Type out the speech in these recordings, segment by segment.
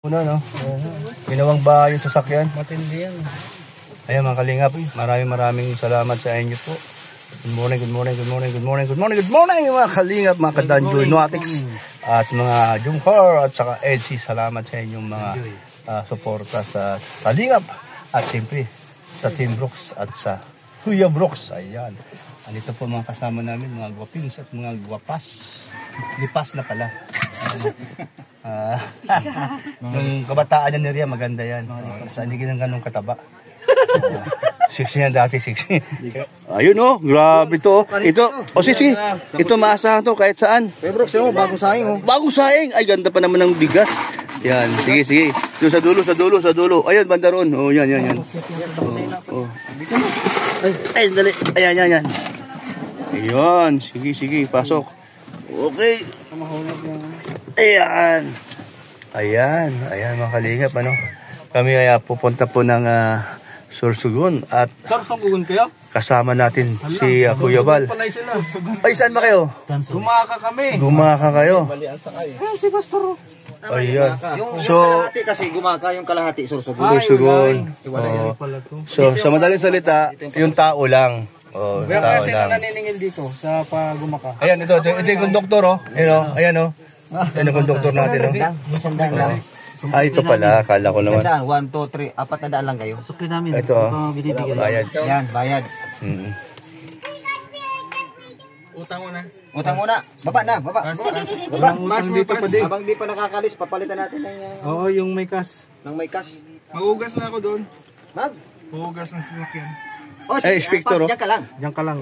Una, no? Ginawang bahay yung sasakyan. Matindi yan. Ayan mga kalingap, maraming salamat sa inyo po. Good morning mga kalingap, mga kadanjoy Noatics at mga Jungkar at saka Edsi. Salamat sa inyong mga suporta sa kalingap at siyempre sa Team Brooks at sa Kuya Brooks. Ayan. Andito po mga kasama namin, mga gwapings at mga gwapas. Lipas na pala. Nung kabataan niya ni Ria, maganda yan. Sa hindi ganun kataba. 6 yan dati, 6. Ayun oh, grabe to. Ito, sige. Ito maasahan to kahit saan. Kuya Brooks, bagong saing oh. Bagong saing. Ay, ganda pa naman ng bigas. Yan, sige. Doon sa dulo. Ayun, banda ron. Oh, yan. Oh. Ay, dali. Ayan. Ayun, sige, pasok. Okay. Ayan mga kalingap, ano. Kami ay pupunta po ng Sorsogon at Sorsogon kayo? kasama natin si Kuya Val. Ay, saan ba kayo? Gumaka kami. Gumaka kayo. Si Pastor. Ayan. Yung kalahati kasi gumaka, yung kalahati Sorsogon. Sorsogon. So, sa madaling salita, yung tao lang. Oh, Pero tao kasi lang. naniningil dito sa pagumaka. Ayan, ito yung konduktor, oh. Ayan, oh. Ayan ang konduktor natin, oh. Sandaan lang. Ito pala, akala ko naman. Sandaan, 1, 2, 3, 4 na daan lang kayo. Sukli namin. Ito, oh. Bayad. Yan, bayad. Utang muna. Utang muna. Baba. Mas dito pa din. Habang di pa nakakalis, papalitan natin ng Oo, yung may cash. may cash. Magugas na ako doon. Magugas ng sasakyan. Oh, Eh, inspector, oh. Diyan ka lang. Diyan ka lang.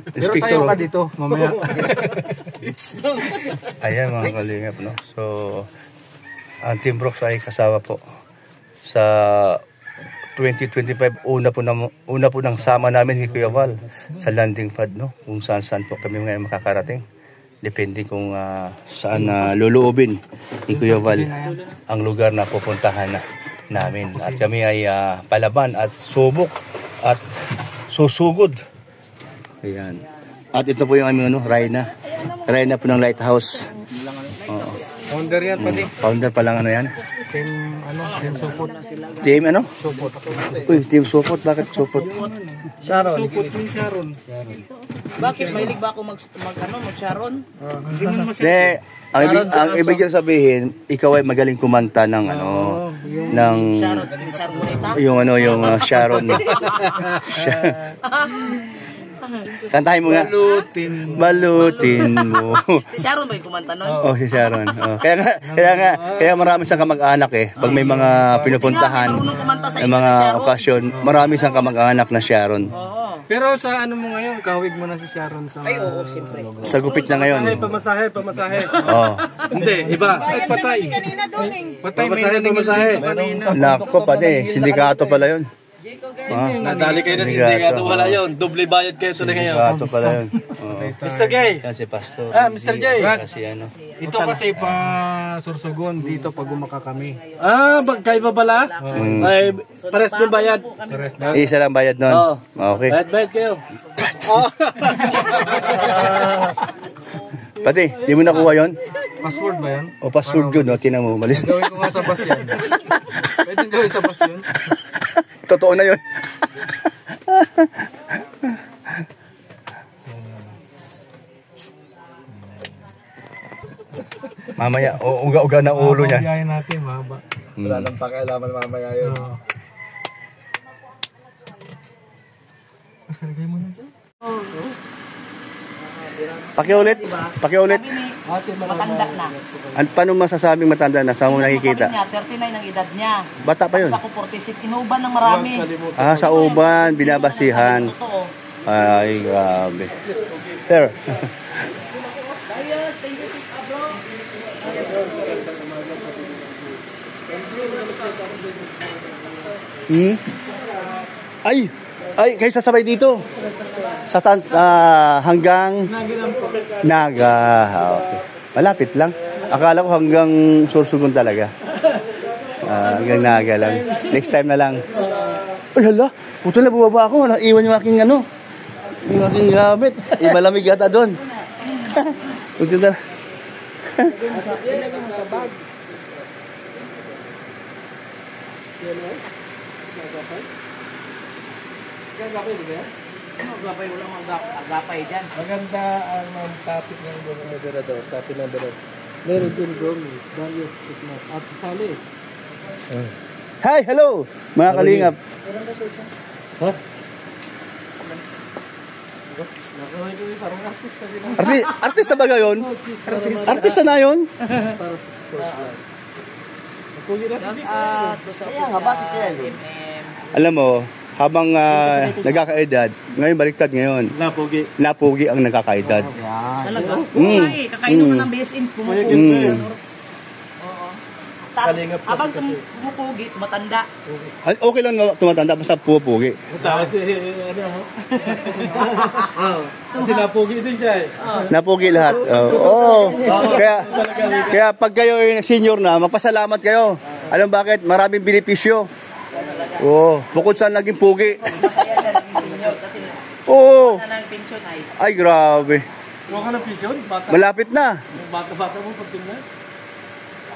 Pero Inspector, tayo ka oh. dito, mamaya. Ayan mga kalingap, no? So, ang Team Brooks ay kasama po sa 2025. Una po nang sama namin ni Kuya Val sa landing pad, no? Kung saan po kami ngayon makakarating. Depende kung saan luluubin ni Kuya Val ang lugar na pupuntahan namin. At kami ay palaban at subok at susugod. Ayan. At ito po yung aming Rayna po ng Lighthouse. Oo. Founder yan pati. Founder pa lang yan? Team support. Team Support. Uy, team support. Bakit support? Sharon. Support yung Sharon. Bakit mahilig ba ako mag-Sharon? Ang ibig niyang sabihin, ikaw ay magaling kumanta ng ng Sharon Bonita? yung Sharon. Kantahin mo nga. Balutin mo. Si Sharon ba yung kumanta nun? Oh, si Sharon. Oh. Kaya marami siyang kamag-anak eh. Pag may mga pinupuntahan, ng mga okasyon, marami siyang kamag-anak na Sharon. Oo. Pero sa ano mo ngayon, kawig mo na si Sharon sa... Ay, oo, siyempre. Sa gupit na ngayon. Pamasahe. Oh. Hindi, iba. Patay. Patay, may naningil kanina. Nako pati, sindikato pala yun. Nadali kayo na sindikato, wala yun. Doble bayad kayo tuloy ngayon. Sindikato pala yun. Mr. Gay. Yan si Pastor. Mr. J. Kasi ano. Ito kasi pa Sorsogon, dito pag gumaka kami. Kaiba pala? Ay, pares din bayad. Isa lang bayad nun. Okay. Bayad kayo. Pati, di mo nakuha yun? Password ba yan? O password yun, no? Tinan mo, malis. Gawin ko nga sa bus yan. Pwede gawin sa bus yun. Totoo na yun. Mamaya, uga-uga na ulo niya. Biyahe natin, mahaba. Wala nang pakialaman mamaya yun. Pakiulit. Matanda na. Paano masasabing matanda na? Saan mo nakikita? Sabi niya, 39 ang edad niya. Bata pa yun. Sa ko 46, inuuban ng marami. Sa uban, binabasihan. Totoo. Ay, grabe. Sir. Ay, kayo sasabay dito. Hanggang Naga. Okay. Malapit lang. Akala ko hanggang Sorsogon talaga. Hanggang Naga lang. Next time na lang. Ay, hala. Puto na bumaba ako. Iwan yung aking yung aking gamit. Malamig yata doon. Puto na. Gagapay ba yan? Ano, agapay, wala mga agapay dyan. Maganda ang topic ng moderador. Topic ng moderador. Meron din Gomez, Darius Kitnap, at Sali. Hi, hello mga kalingap. Ha? Nakaway ko yung parang artista din ang Artista ba gayon? Artista na yon? para sa sports lang. Pagkulit natin dito. Kaya nga, bakit kaya yun? Alam mo, habang nagkakaedad, ngayon baliktad ngayon. Napogi. Napugi ang nagkakaedad. Talaga? Oo, kakain naman ng BSM, pumupugi. Kalingap kasi Habang kasi. pumupugi, matanda. Okay lang tumatanda basta pupugi. Tapos ano ho? Kasi napogi din siya eh. Napugi lahat. Oo. Kaya pag kayo ay senior na, magpasalamat kayo. Alam bakit? Maraming benepisyo. Oo. Bukod sa naging pugi. Masaya siya naging senior kasi Oo. na ng pension ay. Ay, grabe. Huwag ka ng pisyon, bata. Malapit na. Bata-bata mo pag tingnan.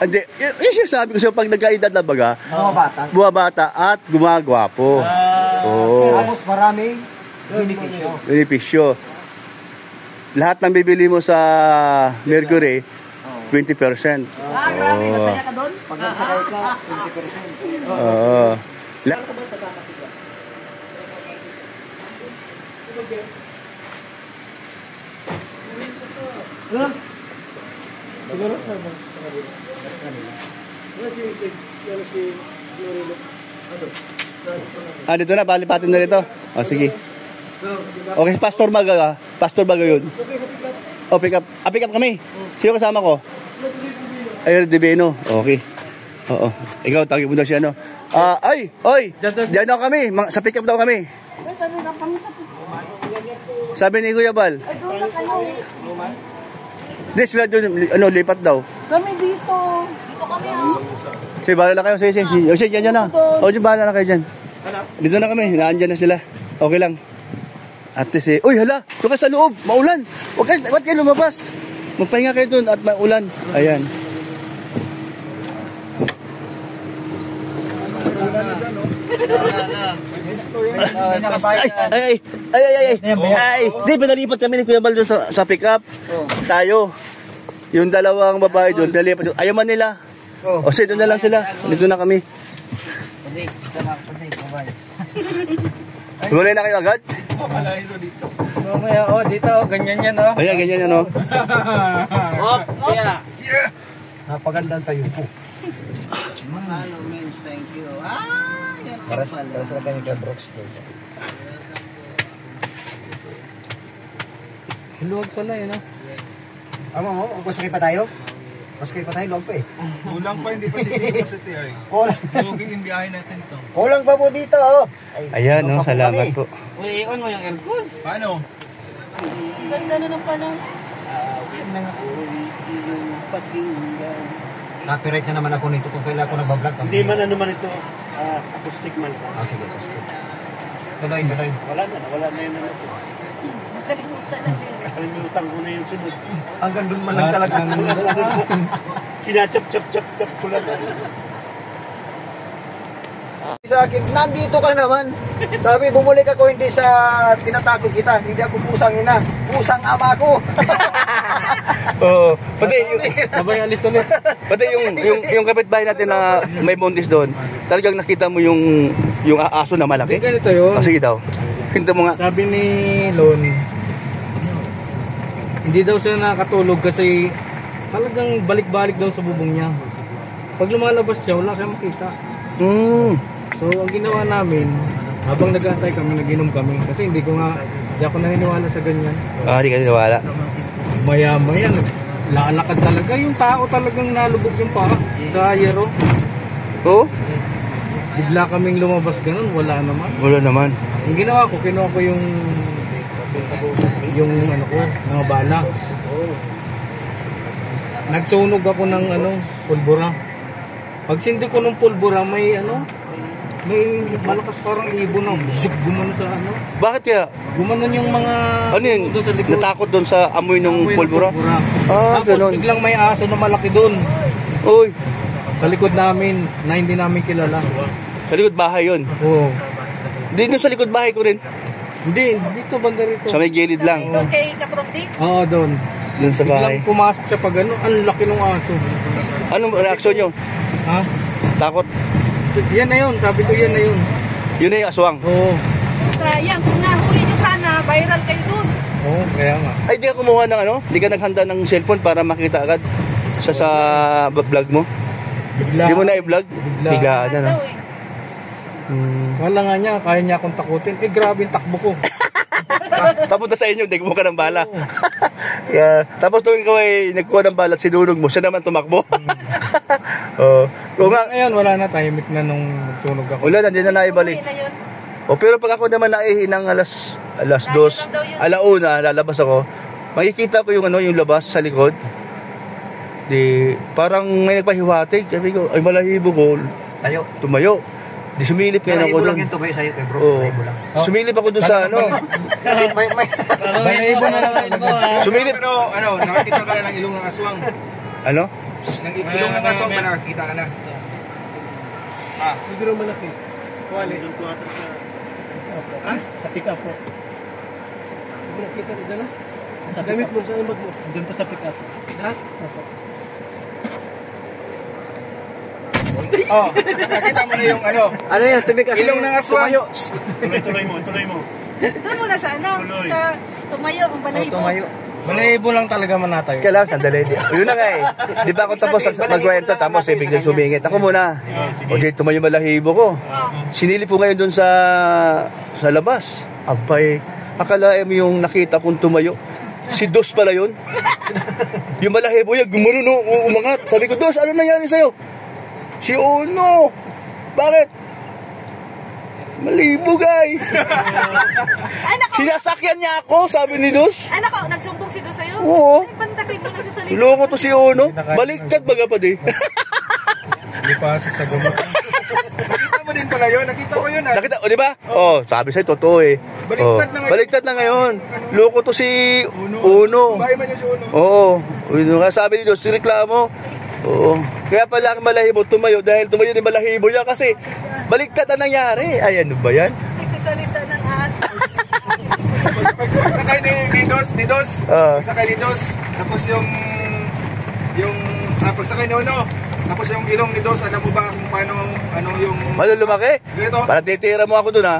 Hindi. Yung sinasabi ko sa'yo, pag nagkaedad na baga, Mga bata. bumabata at gumagwapo. Oo. Tapos maraming benepisyo. Benepisyo. Lahat ng bibili mo sa Mercury, 20%. Grabe, masaya ka doon? Pag nagsakay ka, 20%. Oo. Ano ka ba sasama sila? Siguro sama. Dito na, palipatin na rito. Sige. Okay, Pastor Baga. Pastor Baga yun. Pick up. Pick up kami. Sino kasama ko? Ay, Divino. Okay. Oo. Ikaw, tawagin mo daw siya, no? Oy! Diyan daw kami. Sa pick up daw kami. Sabi ni Kuya Bal. Hindi, sila doon, lipat daw. Kami dito. Dito kami Sige, bahala na kayo. Sige. Sige, dyan na. Sige, bahala na kayo dyan. Dito na kami. Naandyan na sila. Okay lang. At least, uy, hala. Doon ka sa loob. Maulan. Huwag kayo lumabas. Magpahinga kayo doon at maulan. Ayan. Ay. Di, pinalipat kami ni Kuya Bal doon sa pick up. Tayo. Yung dalawang babae doon, pinalipat doon. Ayaw man nila. O sige, doon na lang sila. Dito na kami. Tumalay na kayo agad? Mamaya, dito, ganyan yan, Ayan, ganyan yan, Napagandang tayo po. Mahalo, means thank you. Yan Para sa kanya kay Brooks. Luwag pala yun, Masakay pa tayo? Masakay pa tayo, log pa eh. Kulang pa, hindi pa si Tito sa TI. Kulang. Luging yung biyahe natin to. Kulang pa po dito, Ayan, salamat po. Uy, on mo yung aircon. Paano? Ganda na ng panahon. Copyright na naman ako nito kung kailan ako nagbablog. Hindi man ano man ito, acoustic man. Sige, sige. Tuloy. Wala na yun. Nakalimutan na din. Kalimutan ko na yung sunod. Hanggang doon man lang talaga. Sinachap-chap-chap-chap ko lang. Sa akin, nandito ka naman. Sabi, bumalik ako hindi sa tinatago kita. Hindi ako pusang ina. Pusang ama ko. Oo. Pati, Sabay alis ulit. pati yung kapitbahay natin na may buntis doon, talagang nakita mo yung aso na malaki? Ganito yun. Sige daw. Pinto mo nga. Sabi ni Lon, hindi daw siya nakatulog kasi talagang balik-balik daw sa bubong niya. Pag lumalabas siya, wala siya makita. So, ang ginawa namin, habang nag-aantay kami, nag-inom kami. Kasi hindi ako naniniwala sa ganyan. Hindi ka niniwala. Maya-maya, lalakad talaga. Yung tao talagang nalubog yung paa sa yero. Oo? Bigla kaming lumabas ganun, wala naman. Wala naman. Yung ginawa ko, kinuha ko yung mga bala. Nagsunog ako ng pulbura. Pag sindi ko ng pulbura, may malakas parang ibon na gumano sa Bakit kaya? Gumanon yung mga Ano yun? doon sa likod. Natakot doon sa amoy ng Amoy pulbura? Tapos Ganon. biglang may aso na malaki doon. Uy. Sa likod namin na hindi namin kilala. Sa likod bahay yun. Oo. Dito sa likod bahay ko rin. Hindi, dito banda rito. Sa may gilid lang. Doon kay Kaprokdi? Oo, doon. Doon sa bahay. Biglang pumasok siya pag ano, ang laki ng aso. Anong reaksyon nyo? Ha? Takot? Yan na yun, sabi ko yan na yun. Yun na yung aswang. Oo. Sayang, kung nahuli nyo sana, viral kayo doon. Oo, kaya nga. Ay, di ka kumuha ng ano? Di ka naghanda ng cellphone para makita agad sa vlog mo? Bigla. Di mo na i-vlog? Biglaan na, no? Daw eh. Kala nga niya, kaya niya akong takutin. Eh, grabe yung takbo ko. Papunta sa inyo, hindi kumuha ka ng bala. Yeah. Tapos nung ikaw ay nagkuha ng bala at sinunog mo, siya naman tumakbo. Oh. Kung nga, Ngayon, wala na, tahimik na nung nagsunog ako. wala na, hindi na naibalik. Uwi na yun. O pero pag ako naman naihinang alas 2, alauna, lalabas ako, makikita ko yung ano, yung labas sa likod. Di, parang may nagpahiwatig. Sabi ko, ay malahibo ko. Tayo. Tumayo. Di sumilip ngayon ako Balahibo lang doon. yung tumayo sa'yo, bro. Oo. Balahibo lang. Sumilip ako doon sa ano. Kasi may... Balahibo na lang talaga. Sumilip. Pero ano, nakakita ka na ng ilong ng aswang. Ano? Ng ilong ng aswang, nakakita ka na. Siguro malaki. Kuwali. Sa pick-up po. Siguro nakita rin na. Sa gamit mo, sa imag mo. Doon pa sa pick-up. Ha? Oh, nakakita mo na yung ano, Ano yan? Tumikas ilong ng aswang. Tumayo. Tuloy mo. Doon muna sa ano? Sa Tumayo, ang balahibo. Tumayo. Balahibo lang talaga manatay. Kaya lang, sandali. Yun na nga eh. Di ba ako tapos magkwento, tapos eh, biglang sumingit. Ako muna. O di, tumayo malahibo ko. Sinilip ko ngayon doon sa labas. Abay, akalain mo yung nakita kong tumayo. Si Dos pala yun. Yung malahibo yan, gumano no, umangat. Sabi ko, Dos, ano nangyari sa'yo? Si Uno. Bakit? Malibog ay. Ay, nako. Sinasakyan niya ako, sabi ni Dos. Ay, nako. Nagsumbong si doon sa'yo? Oo. Ay, pantakit mo nagsasalita. Loko to si Uno. Baliktad baga pa di. Hindi pa sa gamot. Nakita mo din pala yun, nakita ko yun. Nakita, o di ba? Oh, sabi sa'yo, totoo eh. Baliktad na ngayon. Baliktad na ngayon. Loko to si Uno. Bahay man yung si Uno. Oo. Yun nga sabi ni Dos, reklamo. Oo. Kaya pala ang balahibo tumayo dahil tumayo ni balahibo niya kasi baliktad na nangyari. Ay, ano ba yan? Nagsasalita ng aso. Pagsakay ni Dos, pagsakay ni Dos, tapos yung pagsakay ni Uno, tapos yung ilong ni Dos, alam mo ba kung paano, ano yung... Malulumaki? Ganito? Para titira mo ako dun ha.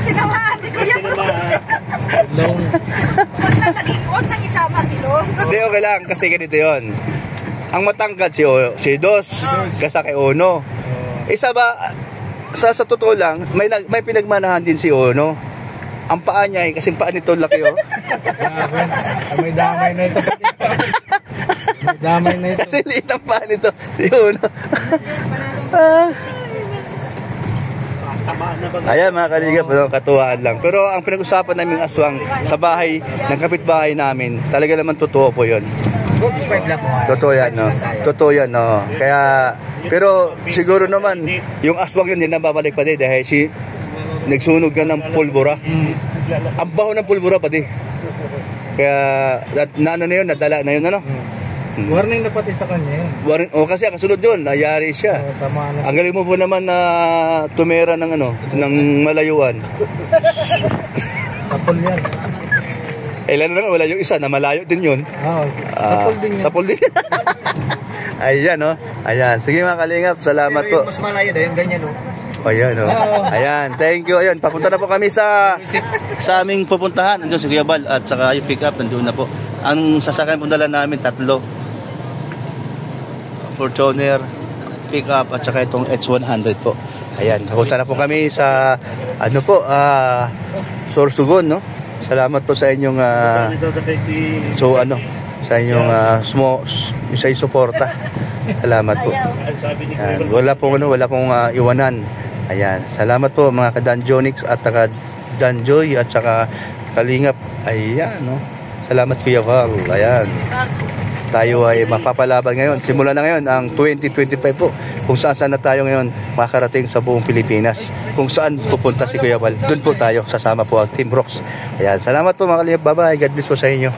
Sinamaan ni Kuya Bruce. Long. Huwag nang isama nito. Hindi, okay lang kasi ganito yon. Ang matangkad si Dos, kasa kay Uno. Isa ba, sa totoo lang, may pinagmanahan din si Uno. Ang paa niya kasing paa nito laki oh. May damay na ito. May damay na ito. Kasi liit ang paa nito si Uno. Ayan mga kaligap, katuwaan lang. Pero ang pinag-usapan namin aswang sa bahay ng kapitbahay namin, talaga naman totoo po yun. Good spread lang po. Totoo yan, no? Totoo yan, no? Kaya, pero siguro naman, yung aswang yun, hindi na babalik pa din dahil nagsunog ka ng pulbura. Ang baho ng pulbura pa din. Kaya, na nadala na yun, ano? Warning na pati sa kanya yun. Kasi kasunod yun, nayari siya. Tama na. Ang galing mo po naman na tumera ng ng malayuan. Sapol yan. Lalo na nga, wala yung isa na malayo din yun. Sapol din yan. Sapol din. Ayan, no? Ayan. Sige mga kalingap, salamat Pero po. yung mas malayo na yung ganyan, no? Ayan, no? Ayan, thank you. Ayan, papunta na po kami sa aming pupuntahan. Andun si Kuya Bal at saka yung pick up, nandun na po. Ang sasakyan po dala namin, 3. Fortuner, pick up at saka itong H100 po. Ayan, papunta na po kami sa Sorsogon, no? Salamat po sa inyong sa inyong sa suporta. Salamat po. Ayan, wala pong iwanan. Ayan, salamat po mga ka-Danjonix at ka-Danjoy at saka Kalingap. Ayan, no? Salamat Kuya Val. Ayan. Tayo ay mapapalaban ngayon. Simula na ngayon ang 2025 po. Kung saan na tayo ngayon makarating sa buong Pilipinas. Kung saan pupunta si Kuya Val, doon po tayo. Sasama po ang Team Brooks. Ayan. Salamat po mga kalingap. Bye-bye. God bless po sa inyo.